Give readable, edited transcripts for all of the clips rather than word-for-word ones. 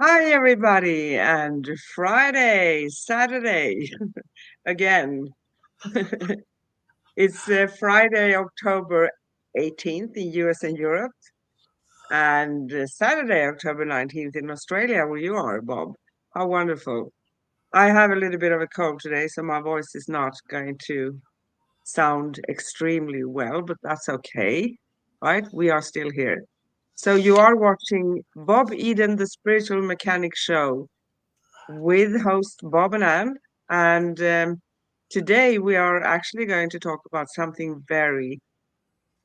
Hi, everybody, and Friday, Saturday again. It's Friday, October 18th in US and Europe, and Saturday, October 19th in Australia, where you are, Bob. How wonderful. I have a little bit of a cold today, so my voice is not going to sound extremely well, but that's okay, right? We are still here. So you are watching Bob Eden, the Spiritual Mechanic Show with host Bob and Ann. And today we are actually going to talk about something very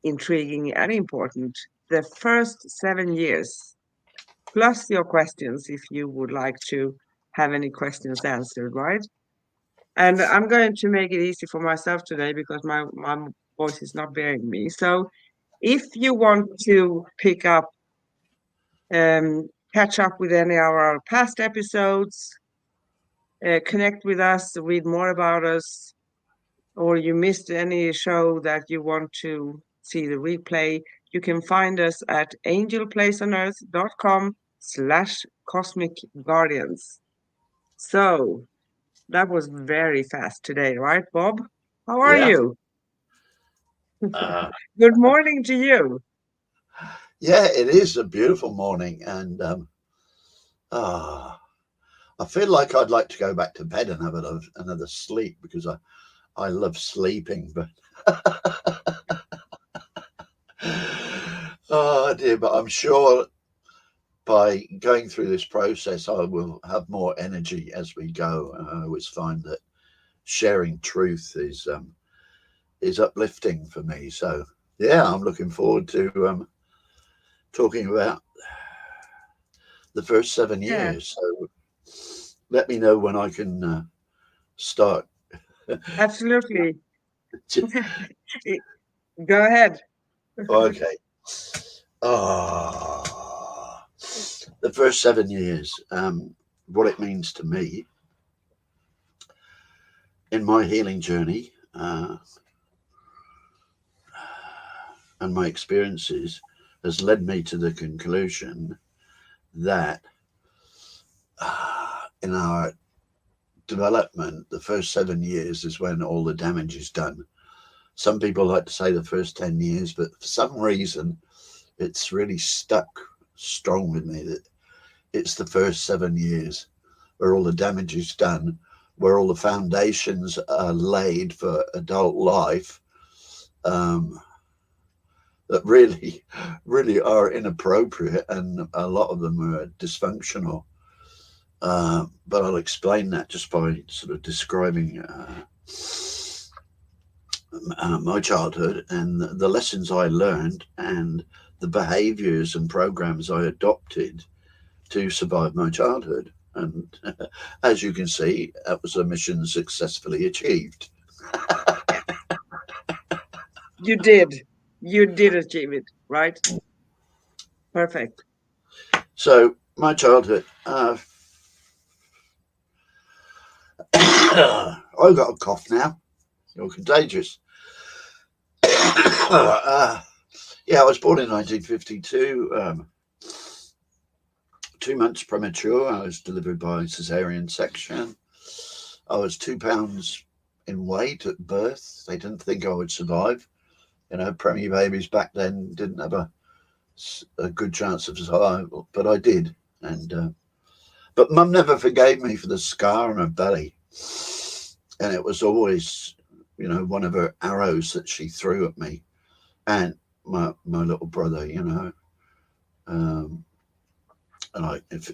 intriguing and important, the first 7 years, plus your questions if you would like to have any questions answered, right? And I'm going to make it easy for myself today because my voice is not bearing me. So if you want to pick up, catch up with any of our past episodes, connect with us, read more about us, or you missed any show that you want to see the replay, you can find us at angelplaceonearth.com/cosmic guardians. So that was very fast today, right, Bob? How are Yeah. you? Uh, Good morning to you. yeah, it is a beautiful morning. And ah, I feel like I'd like to go back to bed and have another sleep because I love sleeping. But oh dear, but I'm sure by going through this process, I will have more energy as we go. I always find that sharing truth is uplifting for me. So yeah, I'm looking forward to talking about the first seven Yeah, years. So let me know when I can start. absolutely. Go ahead. Okay. Ah, the first 7 years. What it means to me in my healing journey and my experiences has led me to the conclusion that in our development, the first 7 years is when all the damage is done. Some people like to say the first 10 years, but for some reason, it's really stuck strong with me that it's the first 7 years where all the damage is done, where all the foundations are laid for adult life um, that really, really are inappropriate, and a lot of them are dysfunctional. But I'll explain that just by sort of describing my childhood and the lessons I learned and the behaviors and programs I adopted to survive my childhood. And as you can see, that was a mission successfully achieved. You did. You did achieve it, right? Perfect. So, my childhood, I've got a cough now. You're contagious. Yeah, I was born in 1952. 2 months premature. I was delivered by cesarean section. I was 2 pounds in weight at birth. They didn't think I would survive. You know, preemie babies back then didn't have a good chance of survival, but I did. And but Mum never forgave me for the scar on her belly, and it was always, one of her arrows that she threw at me and my little brother. Um, and if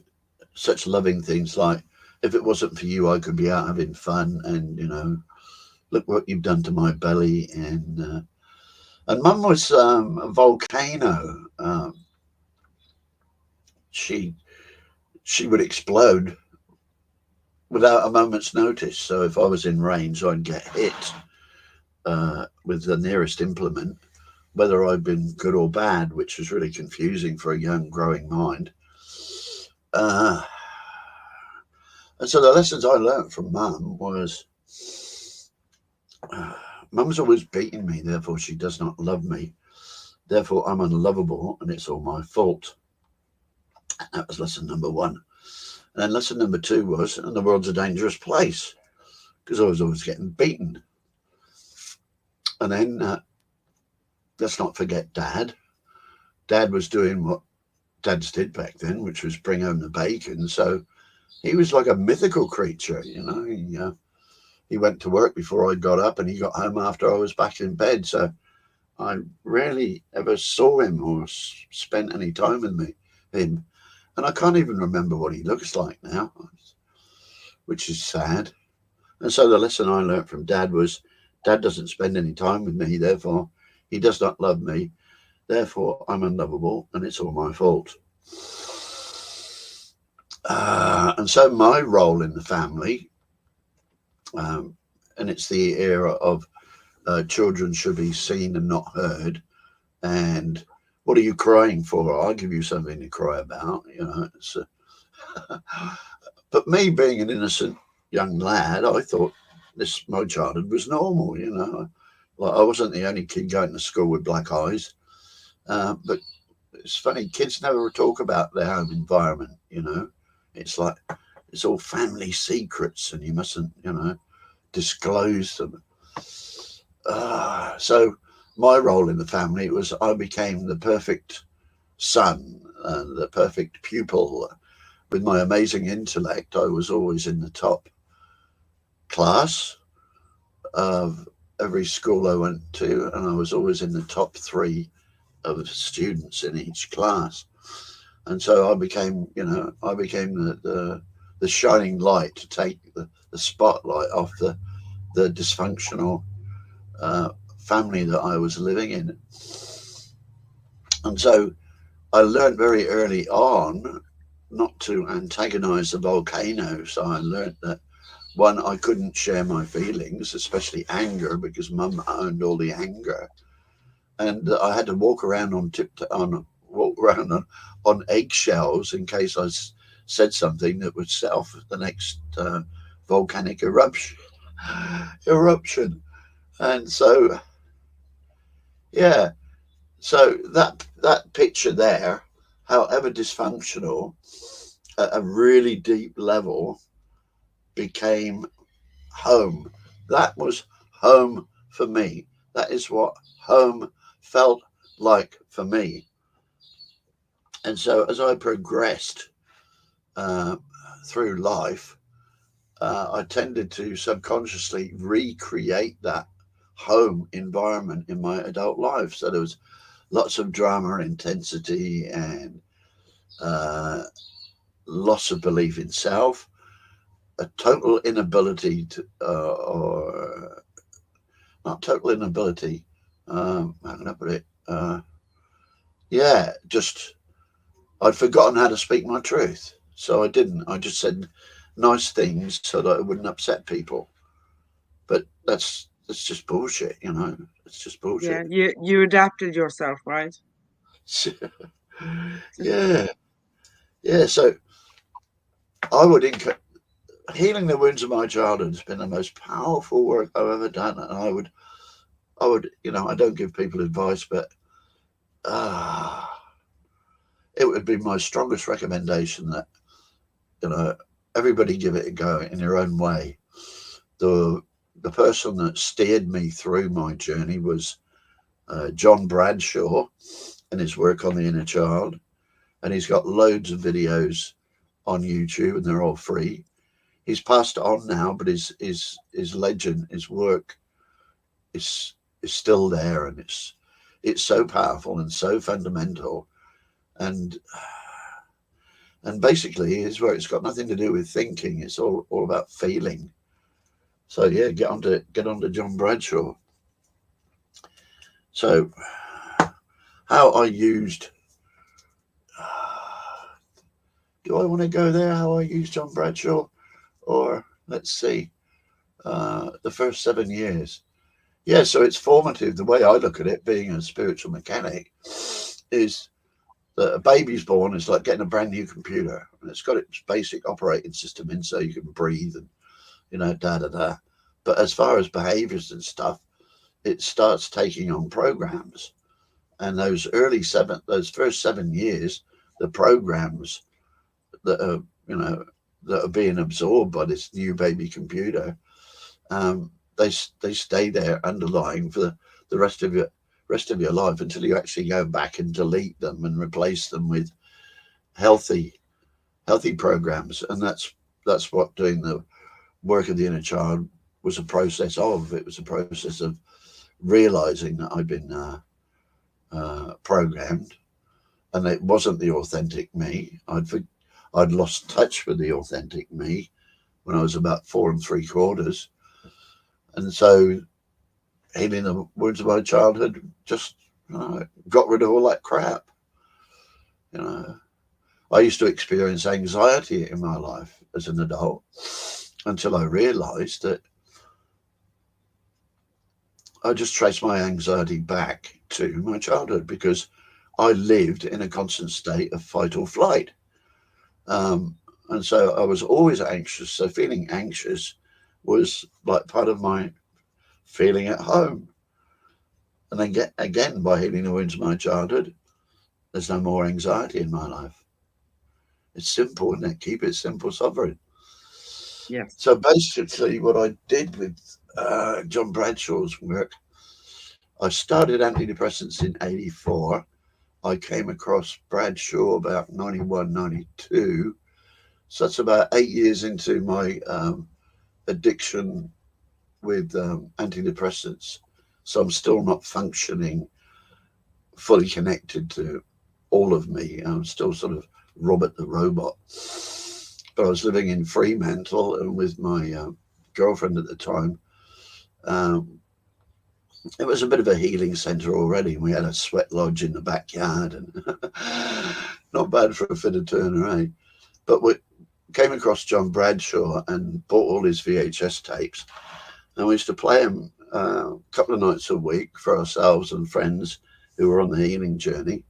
such loving things like, if it wasn't for you, I could be out having fun, and look what you've done to my belly, and Mum was a volcano. She she would explode without a moment's notice. So if I was in range, I'd get hit with the nearest implement, whether I'd been good or bad, which was really confusing for a young, growing mind. Uh, and so the lessons I learned from Mum was uh, Mum's always beaten me, therefore she does not love me. Therefore I'm unlovable and it's all my fault. That was lesson number one. And then lesson number two was, and the world's a dangerous place, because I was always getting beaten. And then let's not forget Dad. Dad was doing what dads did back then, which was bring home the bacon. So he was like a mythical creature, you know. He went to work before I got up, and he got home after I was back in bed. So I rarely ever saw him or spent any time with him. And I can't even remember what he looks like now, which is sad. And so the lesson I learned from Dad was, Dad doesn't spend any time with me, therefore he does not love me. Therefore, I'm unlovable, and it's all my fault. And so my role in the family, um, and it's the era of children should be seen and not heard. And what are you crying for? I'll give you something to cry about. You know. But me being an innocent young lad, I thought my childhood was normal. You know, like I wasn't the only kid going to school with black eyes. But it's funny, kids never talk about their home environment. You know, it's like it's all family secrets, and you mustn't, disclose them. So my role in the family was I became the perfect son, the perfect pupil. With my amazing intellect, I was always in the top class of every school I went to, and I was always in the top three of students in each class. And so I became the shining light to take the spotlight off the dysfunctional uh, family that I was living in. And so I learned very early on not to antagonize the volcano. So I learned that one, I couldn't share my feelings, especially anger, because Mum owned all the anger, and I had to walk around on eggshells in case I said something that would set off the next volcanic eruption. And so, yeah, so that picture there, however dysfunctional, at a really deep level, became home. That was home for me. That is what home felt like for me. And so as I progressed uh, through life, I tended to subconsciously recreate that home environment in my adult life. So there was lots of drama and intensity, and uh, loss of belief in self, a total inability to, or not total inability, how can I put it? Yeah, just I'd forgotten how to speak my truth. So I didn't. I just said nice things so that it wouldn't upset people. But that's just bullshit, you know. It's just Yeah, bullshit. you adapted yourself, right? Yeah, yeah. So I would healing the wounds of my childhood has been the most powerful work I've ever done, and I would, I don't give people advice, but uh, it would be my strongest recommendation that you know everybody give it a go in your own way. The the person that steered me through my journey was John Bradshaw and his work on the inner child, and he's got loads of videos on YouTube, and they're all free. He's passed on now, but his legend, his work is still there, and it's so powerful and so fundamental, and basically his work's got nothing to do with thinking. It's all about feeling. So yeah, get on to John Bradshaw. So how I used. Do I want to go there? How I used John Bradshaw, or let's see, the first 7 years. Yeah, so it's formative. The way I look at it, being a spiritual mechanic, is that a baby's born is like getting a brand new computer, and it's got its basic operating system in, so you can breathe and da da da. But as far as behaviors and stuff, it starts taking on programs, and those first 7 years, the programs that are that are being absorbed by this new baby computer, they stay there underlying for the rest of your life until you actually go back and delete them and replace them with healthy healthy programs. And that's what doing the work of the inner child was a process of. It was a process of realizing that I'd been programmed, and it wasn't the authentic me. I'd lost touch with the authentic me when I was about 4 3/4, and so healing the wounds of my childhood just got rid of all that crap. You know, I used to experience anxiety in my life as an adult until I realized that I just traced my anxiety back to my childhood because I lived in a constant state of fight or flight. Um, and so I was always anxious. So feeling anxious was like part of my feeling at home. And then get again by healing the wounds of my childhood, there's no more anxiety in my life. It's simple, isn't it? Keep it simple, sovereign. Yes. So basically, what I did with John Bradshaw's work, I started antidepressants in '84. I came across Bradshaw about 91, 92. So that's about 8 years into my addiction with antidepressants. So I'm still not functioning fully connected to all of me. I'm still sort of Robert the robot. But I was living in Fremantle and with my girlfriend at the time. Um, it was a bit of a healing centre already. We had a sweat lodge in the backyard, and not bad for a fit of Turner, eh? But we came across John Bradshaw and bought all his VHS tapes, and we used to play them a couple of nights a week for ourselves and friends who were on the healing journey,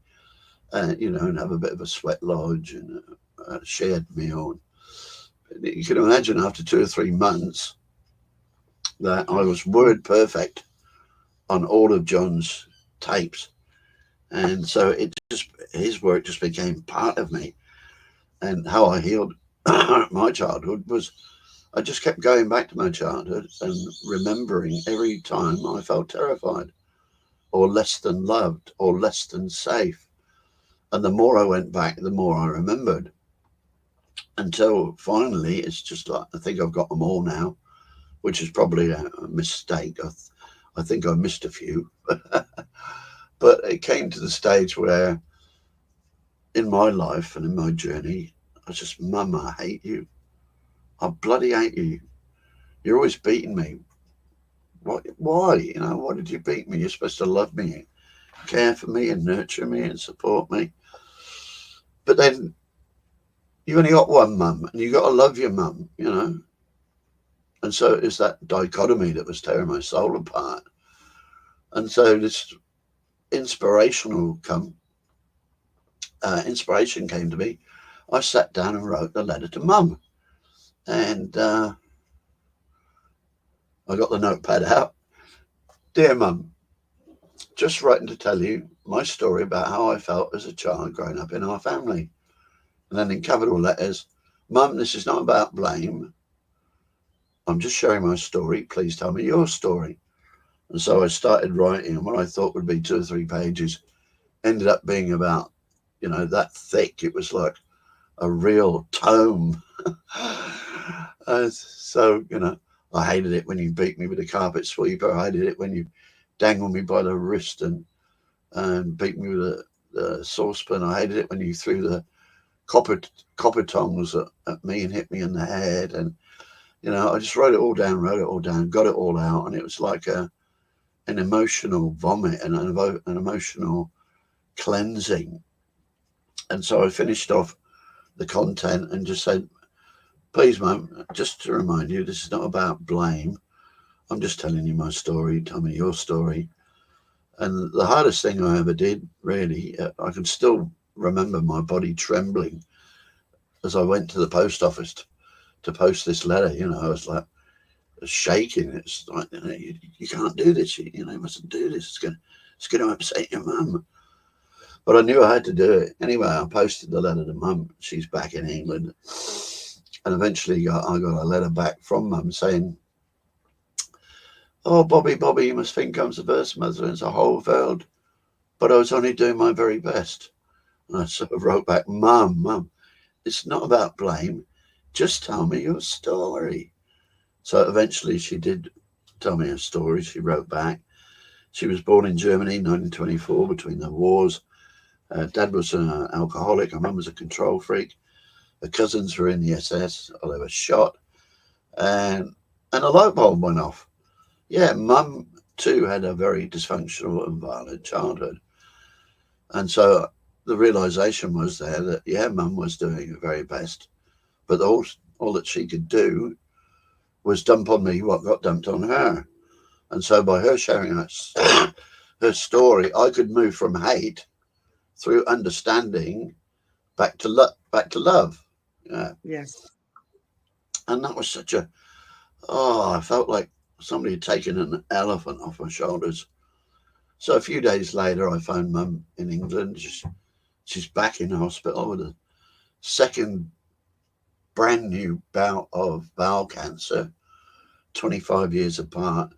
and have a bit of a sweat lodge and a shared meal. You can imagine after 2 or 3 months that I was word perfect on all of John's tapes. And so his work just became part of me. And how I healed my childhood was I just kept going back to my childhood and remembering every time I felt terrified or less than loved or less than safe. And the more I went back, the more I remembered until finally it's just like I think I've got them all now, which is probably a mistake. I think I missed a few. But it came to the stage where in my life and in my journey, I was just, Mum, I hate you. I bloody hate you. You're always beating me. What? Why? Why did you beat me? You're supposed to love me, care for me, and nurture me and support me. But then you only got one mum, and you got to love your mum. And so it's that dichotomy that was tearing my soul apart. And so this inspirational come inspiration came to me. I sat down and wrote a letter to Mum, and I got the notepad out. Dear Mum, just writing to tell you my story about how I felt as a child growing up in our family. And then in capital letters, Mum, this is not about blame. I'm just sharing my story. Please tell me your story. And so I started writing, and what I thought would be 2 or 3 pages ended up being about, that thick. It was like a real tome. So, I hated it when you beat me with a carpet sweeper. I hated it when you dangled me by the wrist and beat me with a saucepan. I hated it when you threw the copper tongs at me and hit me in the head. And, I just wrote it all down, got it all out. And it was like an emotional vomit and an emotional cleansing. And so I finished off the content and just said, please, Mum, just to remind you, this is not about blame. I'm just telling you my story. Tell me your story. And the hardest thing I ever did, really, I can still remember my body trembling as I went to the post office to post this letter. I was like shaking. It's like, you can't do this. You mustn't do this. It's going to upset your mum. But I knew I had to do it. Anyway, I posted the letter to Mum. She's back in England. And eventually I got a letter back from Mum saying, "Oh, Bobby, you must think I'm the best mother in the whole world, but I was only doing my very best." And I sort of wrote back, Mum, it's not about blame. Just tell me your story. So eventually she did tell me her story. She wrote back. She was born in Germany, 1924, between the wars. Dad was an alcoholic. Her mum was a control freak. Her cousins were in the SS. Or they were shot. And, and a light bulb went off. Yeah, Mum too had a very dysfunctional and violent childhood. And so the realization was there that, yeah, Mum was doing her very best. But all that she could do was dump on me what got dumped on her. And so by her sharing her story, I could move from hate through understanding back to love. Yeah. Yes. And that was such a, oh, I felt like somebody had taken an elephant off my shoulders. So a few days later, I found Mum in England. She's back in hospital with a second brand new bout of bowel cancer, 25 years apart.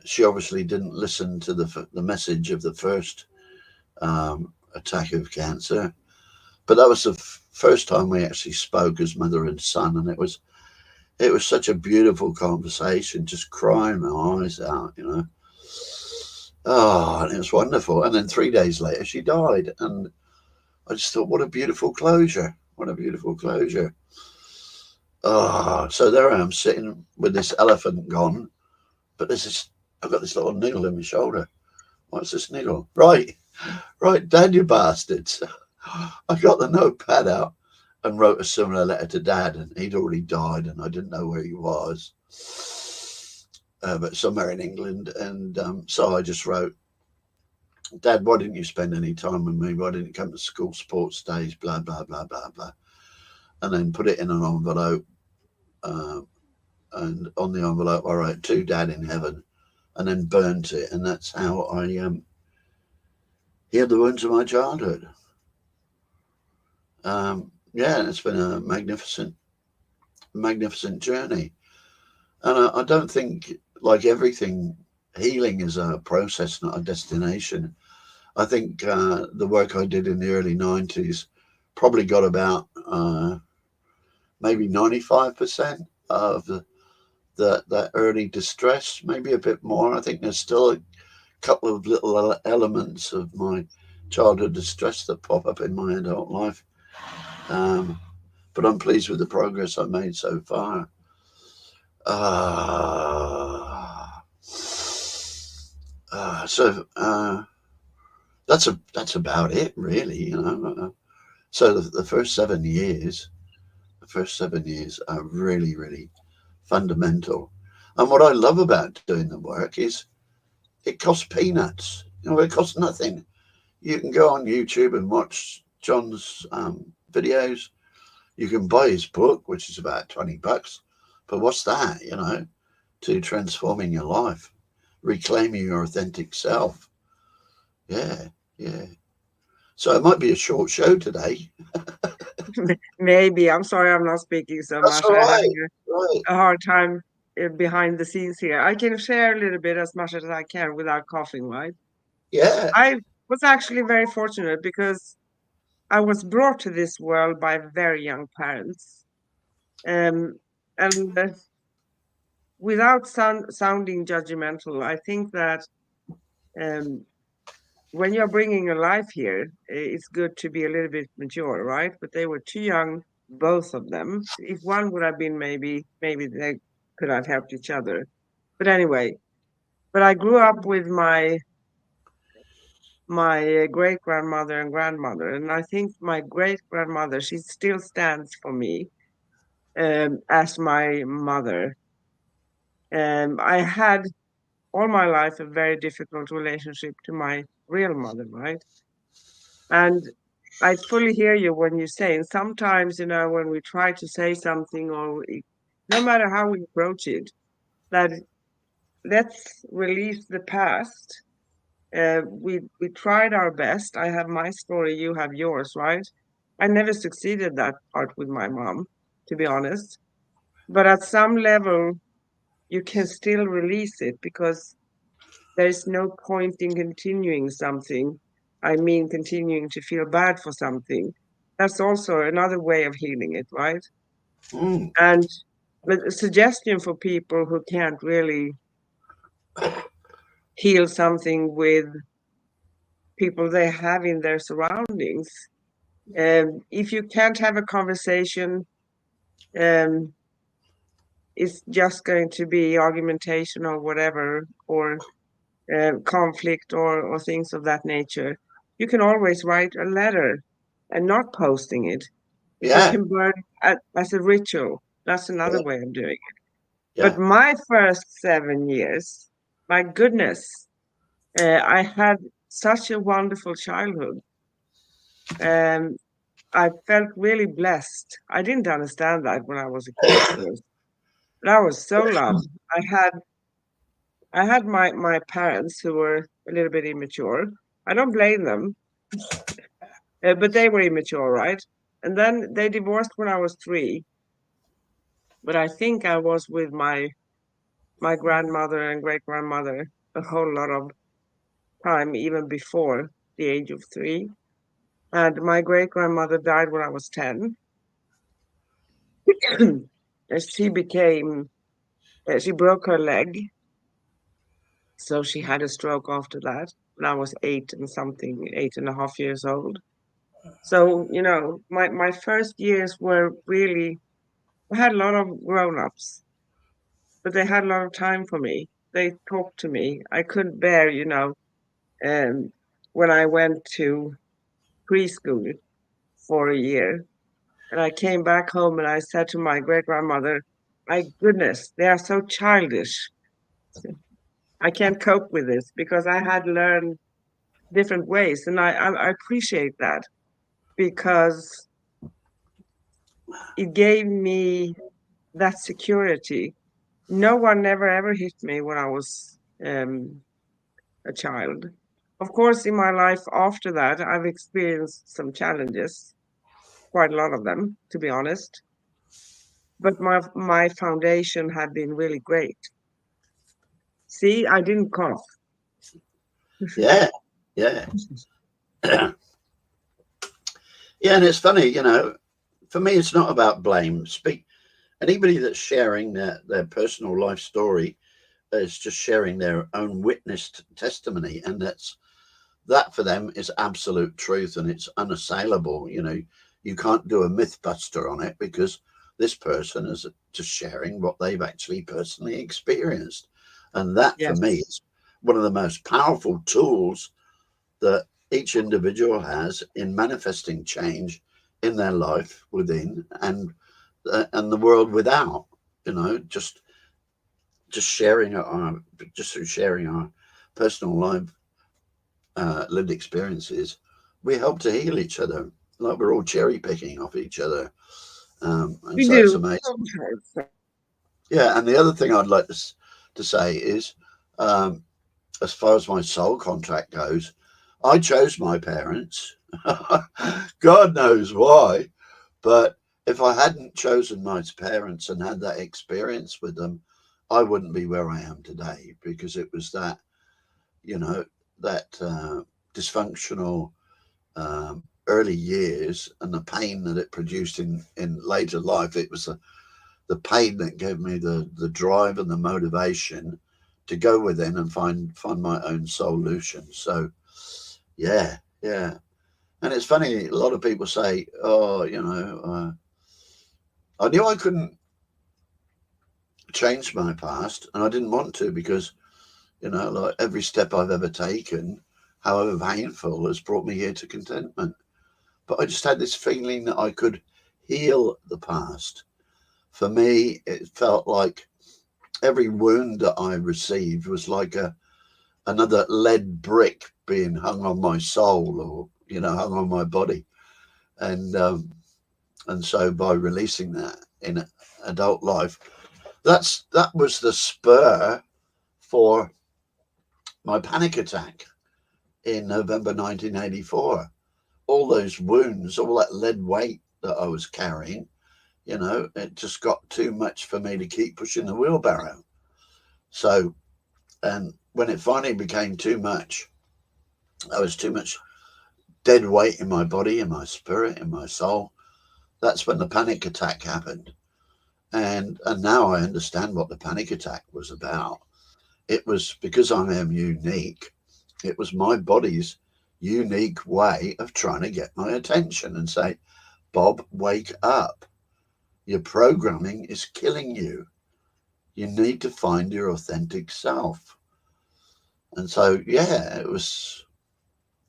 She obviously didn't listen to the message of the first attack of cancer, but that was the first time we actually spoke as mother and son, and it was such a beautiful conversation, just crying my eyes out, you know. Oh, and it was wonderful. And then 3 days later, she died, and I just thought, what a beautiful closure! What a beautiful closure! Oh, so there I am sitting with this elephant gone, but there's this. I've got this little niggle in my shoulder. What's this niggle? Right, Dad, you bastards. I got the notepad out and wrote a similar letter to Dad, and he'd already died, and I didn't know where he was, but somewhere in England. And so I just wrote, Dad, why didn't you spend any time with me? Why didn't you come to school sports days? Blah, blah, blah, blah, blah. And then put it in an envelope. Uh, and on the envelope, I wrote, to Dad in heaven, and then burnt it. And that's how I healed the wounds of my childhood. Yeah, it's been a magnificent journey. And I don't think, like everything, healing is a process, not a destination. I think the work I did in the early 90s probably got about maybe 95% of that early distress, maybe a bit more. I think there's still a couple of little elements of my childhood distress that pop up in my adult life. Um, but I'm pleased with the progress I've made so far. Uh, so that's about it, really. You know. So the first 7 years are really, really fundamental. And what I love about doing the work is it costs peanuts. You know, it costs nothing. You can go on YouTube and watch John's videos. You can buy his book, which is about $20. But what's that, you know, to transforming your life, reclaiming your authentic self? Yeah, yeah. So it might be a short show today. Maybe. I'm sorry I'm not speaking so That's much. all I'm right. having Right. a hard time behind the scenes here. I can share a little bit as much as I can without coughing, right? Yeah. I was actually very fortunate because I was brought to this world by very young parents. Um, and without sounding judgmental, I think that um, when you're bringing a life here, it's good to be a little bit mature, right? But they were too young, both of them. If one would have been maybe they could have helped each other. But anyway, but I grew up with my great grandmother and grandmother, and I think my great grandmother, she still stands for me as my mother. I had all my life a very difficult relationship to my real mother, right? And I fully hear you when you say, and sometimes, when we try to say something no matter how we approach it, that let's release the past. We tried our best. I have my story, you have yours, right? I never succeeded that part with my mom. to be honest. But at some level, you can still release it because there's no point in continuing something. I mean, continuing to feel bad for something. That's also another way of healing it, right? Mm. And a suggestion for people who can't really heal something with people they have in their surroundings. If you can't have a conversation, um, it's just going to be argumentation or whatever, or conflict or things of that nature. You can always write a letter and not posting it. You Yeah, can burn it as a ritual. That's another yeah, way of doing it. But yeah, my first 7 years, my goodness, I had such a wonderful childhood. Um, I felt really blessed. I didn't understand that when I was a kid, of course, but I was so loved. I had my parents who were a little bit immature. I don't blame them, but they were immature, right? And then they divorced when I was 3. But I think I was with my grandmother and great grandmother a whole lot of time, even before the age of 3. And my great grandmother died when I was 10. And she became, she broke her leg. So she had a stroke after that when I was 8 and something, 8.5 years old. So, my first years were really, I had a lot of grown-ups, but they had a lot of time for me. They talked to me. I couldn't bear, um, when I went to preschool for a year and I came back home and I said to my great grandmother, my goodness, they are so childish. I can't cope with this because I had learned different ways. And I appreciate that because it gave me that security. No one never ever hit me when I was a child. Of course, in my life after that, I've experienced some challenges, quite a lot of them, to be honest. But my foundation had been really great. See, I didn't cough. yeah, yeah. Yeah, and it's funny, for me, it's not about blame. Anybody that's sharing their personal life story is just sharing their own witnessed testimony, and that for them is absolute truth, and it's unassailable. You can't do a mythbuster on it because this person is just sharing what they've actually personally experienced, and that for me Yes, is one of the most powerful tools that each individual has in manifesting change in their life within and the world without. Just sharing just through sharing our personal life lived experiences, we help to heal each other. Like we're all cherry picking off each other, and we so it's do. amazing. Sometimes. Yeah, and the other thing I'd like to say is, um, as far as my soul contract goes, I chose my parents. God knows why, but if I hadn't chosen my parents and had that experience with them, I wouldn't be where I am today because it was you know, that dysfunctional early years and the pain that it produced in later life. It was the pain that gave me the drive and the motivation to go within and find my own solution. So yeah, yeah. And it's funny, a lot of people say, oh, I knew I couldn't change my past and I didn't want to because, like every step I've ever taken, however painful, has brought me here to contentment. But I just had this feeling that I could heal the past. For me, it felt like every wound that I received was like another lead brick being hung on my soul or, hung on my body. And, and so by releasing that in adult life, that was the spur for my panic attack in November 1984. All those wounds, all that lead weight that I was carrying, You know, it just got too much for me to keep pushing the wheelbarrow. So, and when it finally became too much, I was too much dead weight in my body, in my spirit, in my soul. That's when the panic attack happened. And now I understand what the panic attack was about. It was because I am unique. It was my body's unique way of trying to get my attention and say, Bob, wake up. Your programming is killing you. You need to find your authentic self. And so, yeah,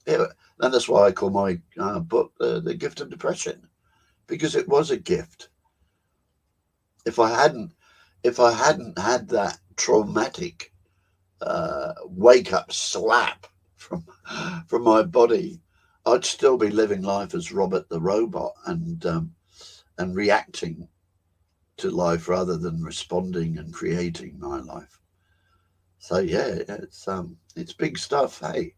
and that's why I call my book The Gift of Depression, because it was a gift. If I hadn't, if I hadn't had that traumatic wake up slap from my body, I'd still be living life as Robert the robot and reacting to life rather than responding and creating my life. So yeah, it's big stuff. Hey,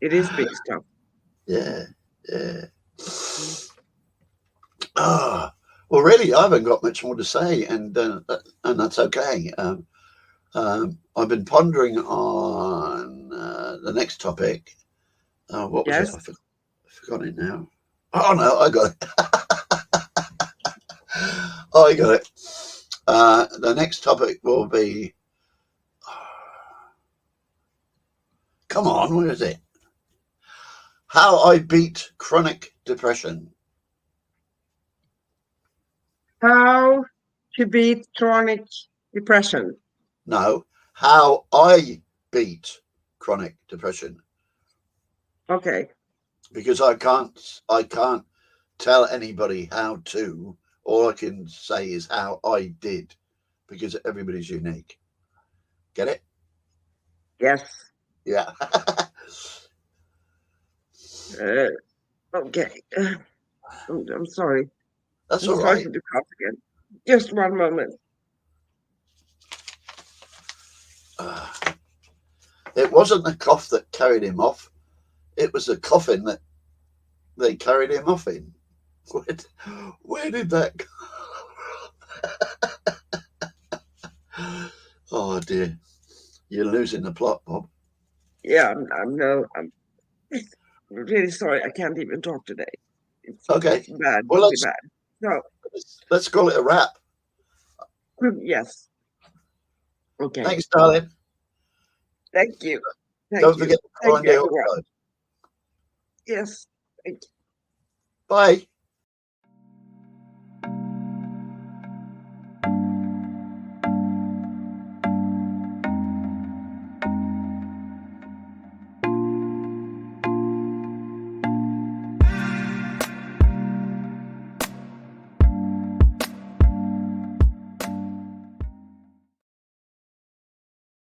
It is big stuff. yeah, yeah. Ah, well, really, I haven't got much more to say, and that's okay. I've been pondering on the next topic. What was it? Yes. I forgot it now. Oh no, I got it. Oh, I got it. The next topic will be. Come on, where is it? How I beat chronic depression. How to beat chronic depression. No, how I beat chronic depression. Okay. Because I can't tell anybody how to. All I can say is how I did, because everybody's unique. Get it? Yes. Yeah. Uh, okay. I'm sorry. That's I'm all sorry right. for the cough again. Just one moment. Uh, it wasn't the cough that carried him off. It was the coffin that they carried him off in. Where, where did that go? Oh dear. You're losing the plot, Bob. Yeah, I'm no, I'm really sorry. I can't even talk today. Okay. It's bad, Well, really bad. So, let's call it a wrap. yes. Okay. Thanks, darling. Thank you. Thank Don't you. forget to Thank find you, the everyone. outside. Yes. Thank you. Bye.